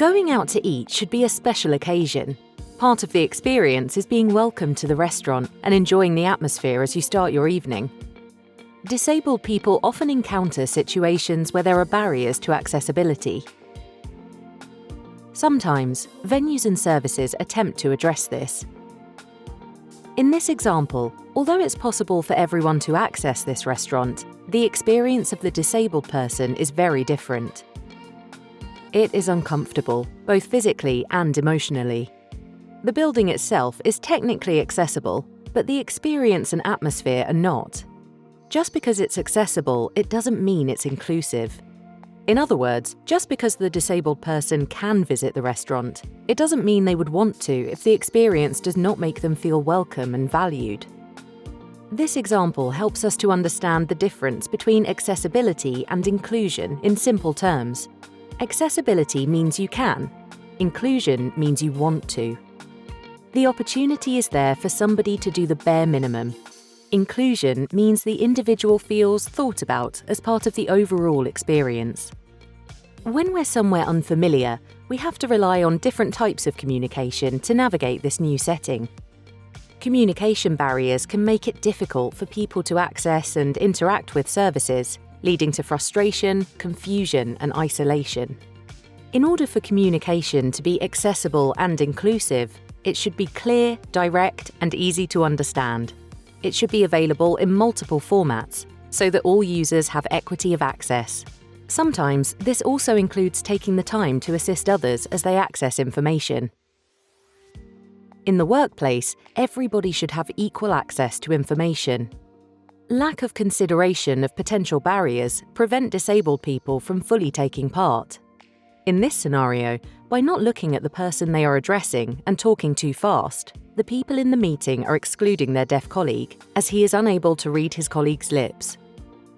Going out to eat should be a special occasion. Part of the experience is being welcomed to the restaurant and enjoying the atmosphere as you start your evening. Disabled people often encounter situations where there are barriers to accessibility. Sometimes, venues and services attempt to address this. In this example, although it's possible for everyone to access this restaurant, the experience of the disabled person is very different. It is uncomfortable, both physically and emotionally. The building itself is technically accessible, but the experience and atmosphere are not. Just because it's accessible, it doesn't mean it's inclusive. In other words, just because the disabled person can visit the restaurant, it doesn't mean they would want to if the experience does not make them feel welcome and valued. This example helps us to understand the difference between accessibility and inclusion in simple terms. Accessibility means you can. Inclusion means you want to. The opportunity is there for somebody to do the bare minimum. Inclusion means the individual feels thought about as part of the overall experience. When we're somewhere unfamiliar, we have to rely on different types of communication to navigate this new setting. Communication barriers can make it difficult for people to access and interact with services, leading to frustration, confusion, and isolation. In order for communication to be accessible and inclusive, it should be clear, direct, and easy to understand. It should be available in multiple formats, so that all users have equity of access. Sometimes, this also includes taking the time to assist others as they access information. In the workplace, everybody should have equal access to information. Lack of consideration of potential barriers prevent disabled people from fully taking part. In this scenario, by not looking at the person they are addressing and talking too fast, the people in the meeting are excluding their deaf colleague, as he is unable to read his colleague's lips.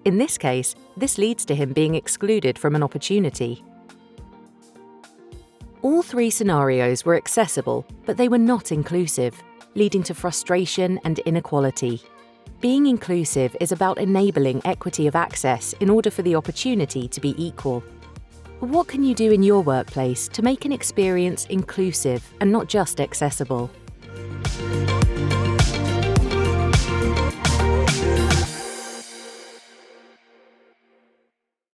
In this case, this leads to him being excluded from an opportunity. All three scenarios were accessible, but they were not inclusive, leading to frustration and inequality. Being inclusive is about enabling equity of access in order for the opportunity to be equal. What can you do in your workplace to make an experience inclusive and not just accessible?